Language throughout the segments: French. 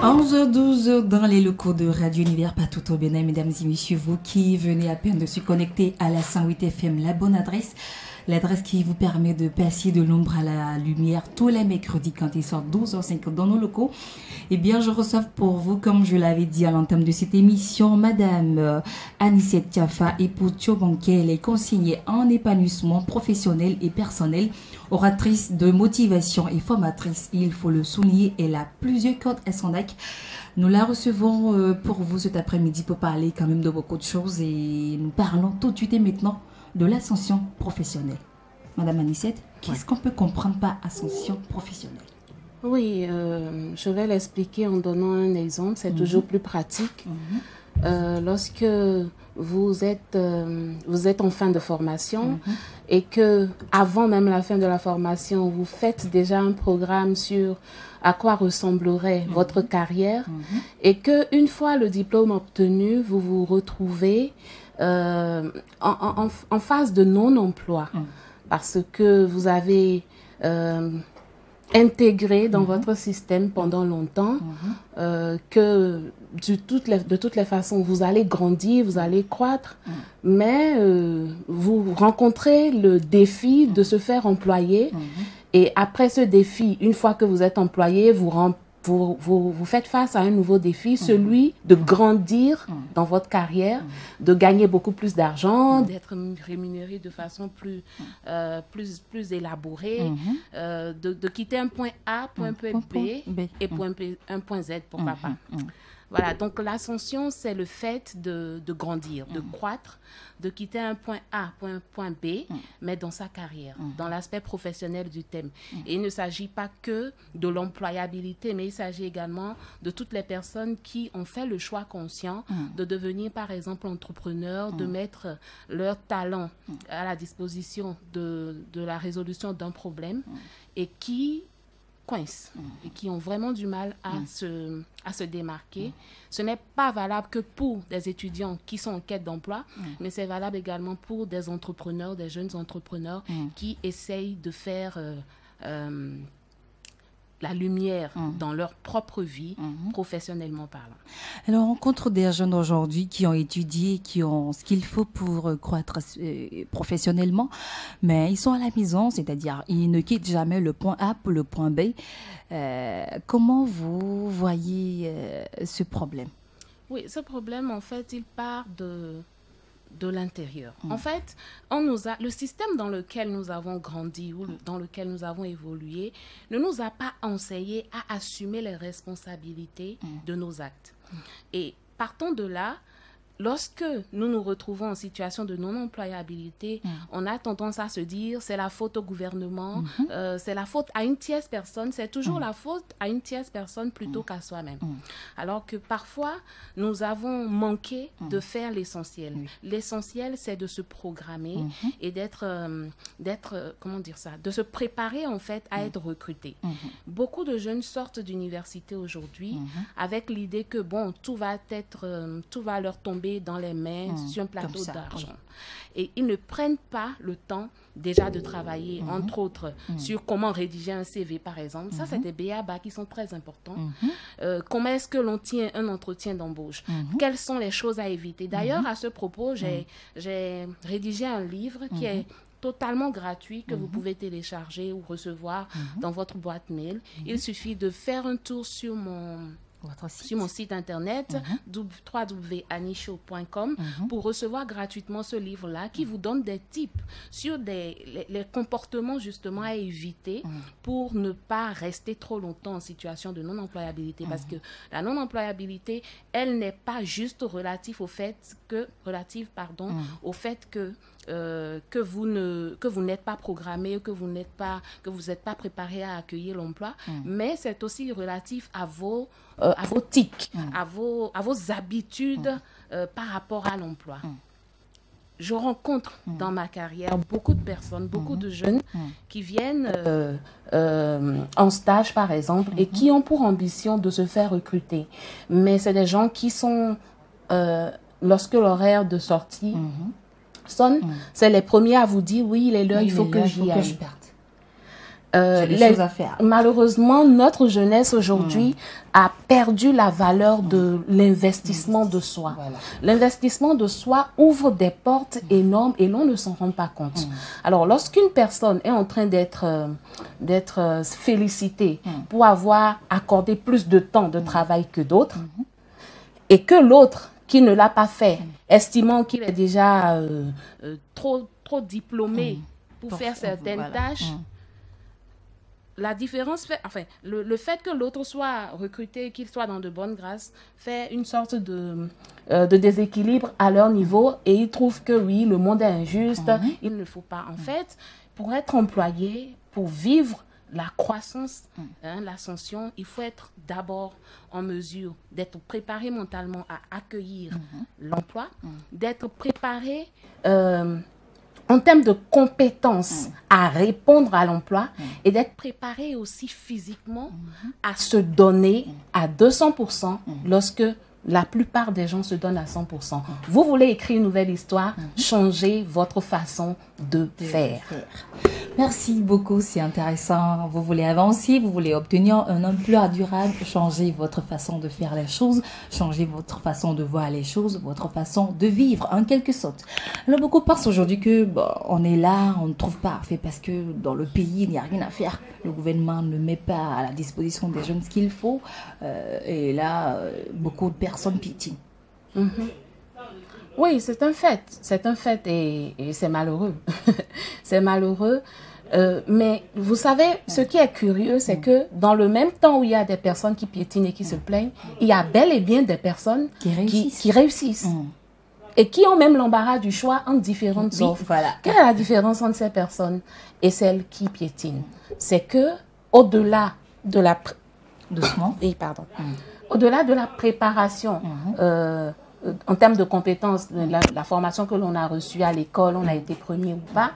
11h12 dans les locaux de Radio Univers partout au Bénin, mesdames et messieurs, vous qui venez à peine de se connecter à la 108 FM, la bonne adresse. L'adresse qui vous permet de passer de l'ombre à la lumière tous les mercredis quand il sort 12h05 dans nos locaux. Eh bien, je reçois pour vous, comme je l'avais dit à l'entame de cette émission, Madame Anicette Tiafa et Poucho Banquet. Elle est conseillère en épanouissement professionnel et personnel, oratrice de motivation et formatrice. Il faut le souligner, elle a plusieurs cordes à son arc. Nous la recevons pour vous cet après-midi pour parler quand même de beaucoup de choses et nous parlons tout de suite et maintenant de l'ascension professionnelle. Madame Anicette, qu'est-ce qu'on peut comprendre par ascension professionnelle? Oui, je vais l'expliquer en donnant un exemple, c'est toujours plus pratique. Lorsque vous êtes en fin de formation et que avant même la fin de la formation, vous faites déjà un programme sur à quoi ressemblerait votre carrière et que une fois le diplôme obtenu, vous vous retrouvez en phase de non-emploi parce que vous avez intégré dans votre système pendant longtemps que de toutes les façons vous allez grandir, vous allez croître, mais vous rencontrez le défi de se faire employer et après ce défi, une fois que vous êtes employé, vous faites face à un nouveau défi, celui de grandir dans votre carrière, de gagner beaucoup plus d'argent, d'être rémunéré de façon plus élaborée, de quitter un point A pour un point B et pour un point Z pour papa. Voilà, donc l'ascension, c'est le fait de grandir, de croître, de quitter un point A pour un point B, mais dans sa carrière, dans l'aspect professionnel du thème. Et il ne s'agit pas que de l'employabilité, mais il s'agit également de toutes les personnes qui ont fait le choix conscient de devenir, par exemple, entrepreneurs, de mettre leur talent à la disposition de la résolution d'un problème et qui coincent et qui ont vraiment du mal à se démarquer. Ce n'est pas valable que pour des étudiants qui sont en quête d'emploi, mais c'est valable également pour des entrepreneurs, des jeunes entrepreneurs qui essayent de faire la lumière dans leur propre vie, professionnellement parlant. Alors, on rencontre des jeunes aujourd'hui qui ont étudié, qui ont ce qu'il faut pour croître professionnellement, mais ils sont à la maison, c'est-à-dire ils ne quittent jamais le point A pour le point B. Comment vous voyez ce problème? Oui, ce problème, en fait, il part de l'intérieur. En fait, le système dans lequel nous avons grandi ou dans lequel nous avons évolué ne nous a pas enseigné à assumer les responsabilités de nos actes. Et partant de là, lorsque nous nous retrouvons en situation de non-employabilité, on a tendance à se dire c'est la faute au gouvernement, c'est la faute à une tierce personne, c'est toujours la faute à une tierce personne plutôt qu'à soi-même. Alors que parfois, nous avons manqué de faire l'essentiel. L'essentiel, c'est de se programmer et de se préparer en fait à être recruté. Beaucoup de jeunes sortent d'université aujourd'hui avec l'idée que bon, tout va leur tomber dans les mains sur un plateau d'argent. Et ils ne prennent pas le temps déjà de travailler, entre autres, sur comment rédiger un CV, par exemple. Ça, c'est des b.a.-ba qui sont très importants. Comment est-ce que l'on tient un entretien d'embauche? Quelles sont les choses à éviter? D'ailleurs, à ce propos, j'ai rédigé un livre qui est totalement gratuit, que vous pouvez télécharger ou recevoir dans votre boîte mail. Il suffit de faire un tour sur mon site internet www.anishow.com pour recevoir gratuitement ce livre-là qui vous donne des tips sur les comportements justement à éviter pour ne pas rester trop longtemps en situation de non-employabilité. Parce que la non-employabilité, elle n'est pas juste relative au fait que vous n'êtes pas programmé, que vous n'êtes pas préparé à accueillir l'emploi, mais c'est aussi relatif à vos tics, à vos habitudes par rapport à l'emploi. Je rencontre dans ma carrière beaucoup de personnes, beaucoup de jeunes qui viennent en stage par exemple et qui ont pour ambition de se faire recruter. Mais c'est des gens qui sont, lorsque l'horaire de sortie sonne, c'est les premiers à vous dire oui, il est l'heure, il faut que j'y aille. choses à faire. Malheureusement, notre jeunesse aujourd'hui a perdu la valeur de l'investissement de soi. Voilà. L'investissement de soi ouvre des portes énormes et l'on ne s'en rend pas compte. Alors, lorsqu'une personne est en train d'être félicitée pour avoir accordé plus de temps de travail que d'autres, et que l'autre qui ne l'a pas fait, estimant qu'il est déjà trop diplômé pour faire certaines tâches, la différence fait, enfin, le fait que l'autre soit recruté, qu'il soit dans de bonnes grâces, fait une sorte de déséquilibre à leur niveau et ils trouvent que oui, le monde est injuste, il ne faut pas. En fait, pour être employé, pour vivre la croissance, l'ascension, il faut être d'abord en mesure d'être préparé mentalement à accueillir l'emploi, d'être préparé en termes de compétences à répondre à l'emploi et d'être préparé aussi physiquement à se donner à 200% lorsque la plupart des gens se donnent à 100%. Vous voulez écrire une nouvelle histoire, changez votre façon de faire. Merci beaucoup, c'est intéressant. Vous voulez avancer, vous voulez obtenir un emploi durable, changez votre façon de faire les choses, changez votre façon de voir les choses, votre façon de vivre, en quelque sorte. Alors, beaucoup pensent aujourd'hui que on est là, on ne trouve pas fait parce que dans le pays, il n'y a rien à faire. Le gouvernement ne met pas à la disposition des jeunes ce qu'il faut. Et là, beaucoup de personnes piétinent. Oui, c'est un fait et c'est malheureux. C'est malheureux. Mais vous savez, ce qui est curieux, c'est que dans le même temps où il y a des personnes qui piétinent et qui se plaignent, il y a bel et bien des personnes qui réussissent. Et qui ont même l'embarras du choix entre différentes offres. Voilà. Quelle est la différence entre ces personnes et celles qui piétinent? C'est que au-delà de la au-delà de la préparation en termes de compétences, la formation que l'on a reçue à l'école, on a été premier ou pas,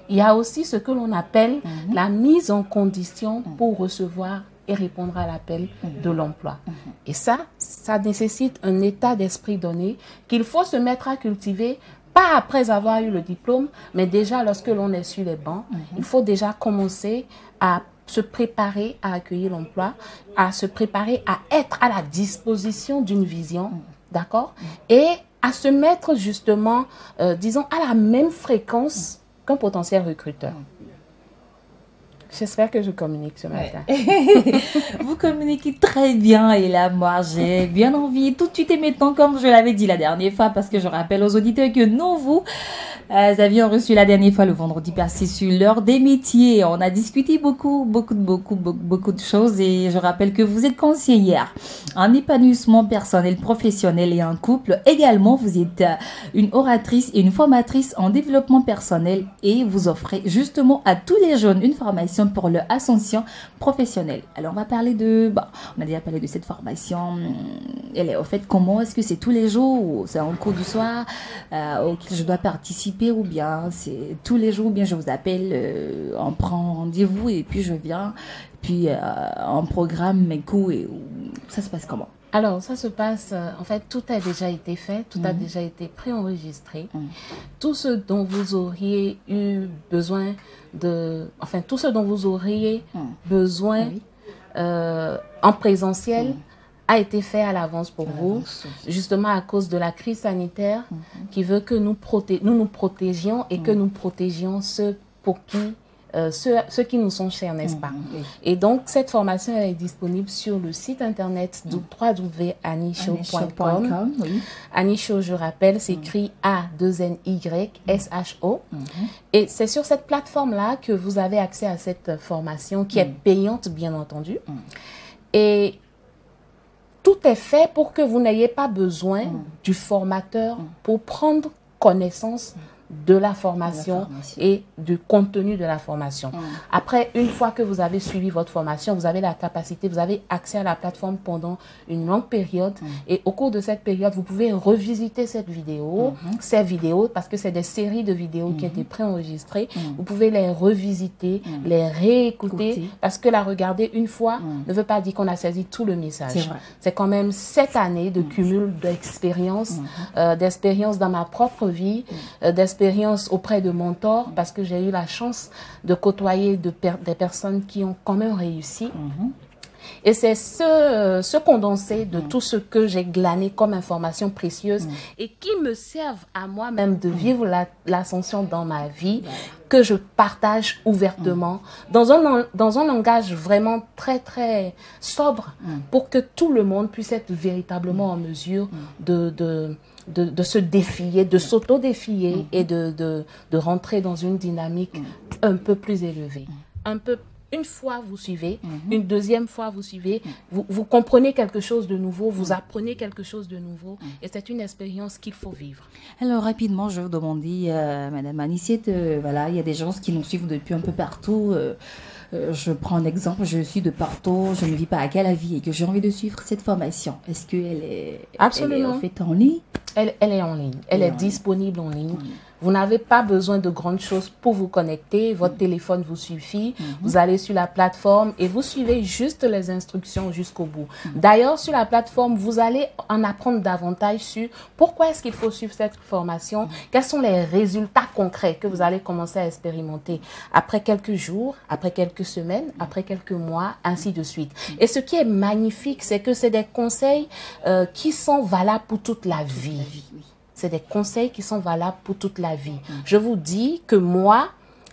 il y a aussi ce que l'on appelle la mise en condition pour recevoir et répondre à l'appel de l'emploi. Et ça nécessite un état d'esprit donné qu'il faut se mettre à cultiver, pas après avoir eu le diplôme, mais déjà lorsque l'on est sur les bancs. Il faut déjà commencer à se préparer à accueillir l'emploi, à se préparer à être à la disposition d'une vision, d'accord? Et à se mettre justement, disons, à la même fréquence qu'un potentiel recruteur. J'espère que je communique ce matin. Vous communiquez très bien et là, moi, j'ai bien envie tout de suite et maintenant, comme je l'avais dit la dernière fois, parce que je rappelle aux auditeurs que nous, vous avions reçu la dernière fois le vendredi passé sur l'heure des métiers. On a discuté beaucoup de choses et je rappelle que vous êtes conseillère en épanouissement personnel, professionnel et en couple. Également, vous êtes une oratrice et une formatrice en développement personnel et vous offrez justement à tous les jeunes une formation pour leur ascension professionnelle. Alors, on va parler on a déjà parlé de cette formation. Elle est au fait comment? Est-ce que c'est tous les jours ou c'est en cours du soir auquel je dois participer ou bien c'est tous les jours ou bien je vous appelle, on prend rendez-vous et puis je viens, puis on programme mes cours et ça se passe comment? Alors, ça se passe, en fait, tout a déjà été fait, tout a déjà été préenregistré. Tout ce dont vous auriez eu besoin tout ce dont vous auriez besoin en présentiel a été fait à l'avance pour vous, justement à cause de la crise sanitaire qui veut que nous nous protégions et que nous protégions ceux pour qui ceux qui nous sont chers, n'est-ce pas? Et donc, cette formation elle est disponible sur le site internet www.anisho.com. Anisho, je rappelle, s'écrit A-2-N-Y-S-H-O. Et c'est sur cette plateforme-là que vous avez accès à cette formation qui est payante, bien entendu. Et tout est fait pour que vous n'ayez pas besoin du formateur pour prendre connaissance de la formation et du contenu de la formation. Après, une fois que vous avez suivi votre formation, vous avez la capacité, vous avez accès à la plateforme pendant une longue période et au cours de cette période, vous pouvez revisiter cette vidéo, ces vidéos, parce que c'est des séries de vidéos qui ont été préenregistrées. Vous pouvez les revisiter, les réécouter, parce que la regarder une fois ne veut pas dire qu'on a saisi tout le message. C'est quand même 7 années de cumul d'expérience, d'expérience dans ma propre vie, d'expérience expérience auprès de mentors parce que j'ai eu la chance de côtoyer des personnes qui ont quand même réussi. Et c'est ce condensé de tout ce que j'ai glané comme information précieuse et qui me servent à moi-même de vivre l'ascension dans ma vie que je partage ouvertement dans un langage vraiment très, très sobre pour que tout le monde puisse être véritablement en mesure de se défier, de s'auto-défier et de rentrer dans une dynamique un peu plus élevée. Une fois, vous suivez. Une deuxième fois, vous suivez. Vous comprenez quelque chose de nouveau. Vous apprenez quelque chose de nouveau. Et c'est une expérience qu'il faut vivre. Alors, rapidement, je vais vous demander, Madame Anicette, voilà, il y a des gens qui nous suivent depuis un peu partout. Je prends un exemple, je suis de partout, je ne vis pas à Calavi et que j'ai envie de suivre cette formation. Est-ce qu'elle est, Absolument. Elle est en ligne? Elle est en ligne. Elle est disponible en ligne. Vous n'avez pas besoin de grandes choses pour vous connecter. Votre téléphone vous suffit. Vous allez sur la plateforme et vous suivez juste les instructions jusqu'au bout. D'ailleurs, sur la plateforme, vous allez en apprendre davantage sur pourquoi est-ce qu'il faut suivre cette formation, quels sont les résultats concrets que vous allez commencer à expérimenter après quelques jours, après quelques semaines, après quelques mois, ainsi de suite. Et ce qui est magnifique, c'est que c'est des conseils qui sont valables pour toute la vie. C'est des conseils qui sont valables pour toute la vie. Je vous dis que moi,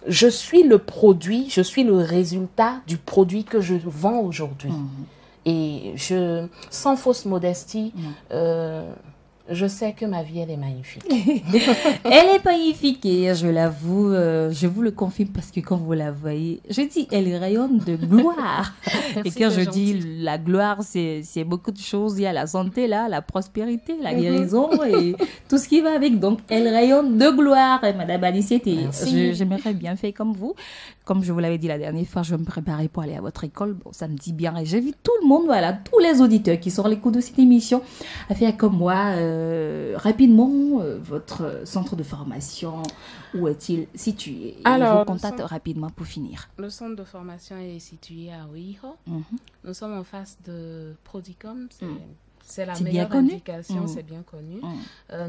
je suis le produit, je suis le résultat du produit que je vends aujourd'hui. Et sans fausse modestie, je sais que ma vie, elle est magnifique. Elle est magnifique et je l'avoue, je vous le confirme parce que quand vous la voyez, je dis, elle rayonne de gloire. Merci, et quand je gentil. dis la gloire, c'est beaucoup de choses. Il y a la santé là, la prospérité, la guérison et tout ce qui va avec. Donc, elle rayonne de gloire, Madame Anicette. Et j'aimerais bien faire comme vous. Comme je vous l'avais dit la dernière fois, je vais me préparer pour aller à votre école. Bon, ça me dit bien. Et j'invite tout le monde, voilà, tous les auditeurs qui sont à l'écoute de cette émission à faire comme moi. Rapidement, votre centre de formation, où est-il situé? Alors, vos contacts rapidement pour finir. Le centre de formation est situé à Ouiho. Nous sommes en face de Prodicom. C'est la meilleure indication, c'est bien connu.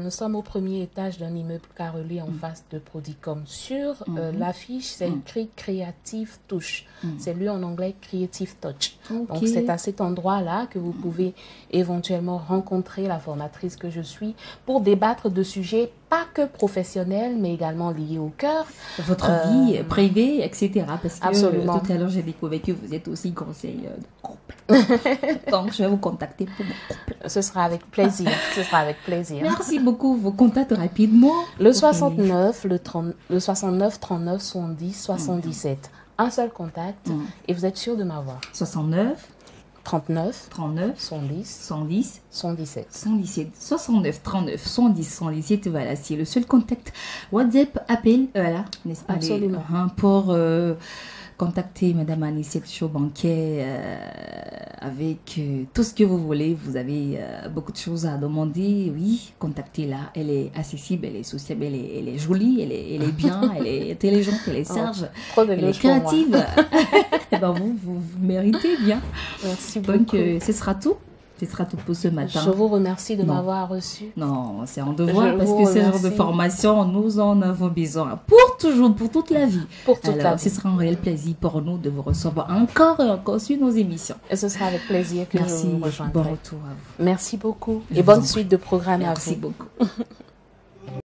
Nous sommes au premier étage d'un immeuble carrelé en face de Prodicom. Sur l'affiche, c'est écrit Creative Touch. C'est lu en anglais Creative Touch. Donc, c'est à cet endroit-là que vous pouvez éventuellement rencontrer la formatrice que je suis pour débattre de sujets pas que professionnels, mais également liés au cœur. Votre vie privée, etc. Parce que Absolument. Tout à l'heure, j'ai découvert que vous êtes aussi conseiller de groupe. Donc, je vais vous contacter pour mon groupe. Ce sera avec plaisir. Ce sera avec plaisir. Merci beaucoup. Vos contacts rapidement. Le 69, le 69 39 70 77. Un seul contact et vous êtes sûr de m'avoir. 69 39 39 110 110 117. 117 69 39 110 117. Voilà, c'est le seul contact. WhatsApp, appel, voilà, n'est-ce pas? Absolument. Pour contacter Madame Anicette Chaubanquet avec tout ce que vous voulez. Vous avez beaucoup de choses à demander. Oui, contactez-la. Elle est accessible, elle est sociable, elle est jolie, elle est bien, elle est intelligente, elle est sage, elle est créative. Et ben vous méritez bien. Merci beaucoup. Donc, ce sera tout. Ce sera tout pour ce matin. Je vous remercie de m'avoir reçu. Non, c'est un devoir parce que ce genre de formation, nous en avons besoin. Pour toujours, pour toute la vie. Pour toute la vie. Ce sera un réel plaisir pour nous de vous recevoir encore et encore sur nos émissions. Et ce sera avec plaisir que je vous rejoindrai. Bon retour à vous. Merci beaucoup. Et bonne suite de programme à vous. Merci beaucoup.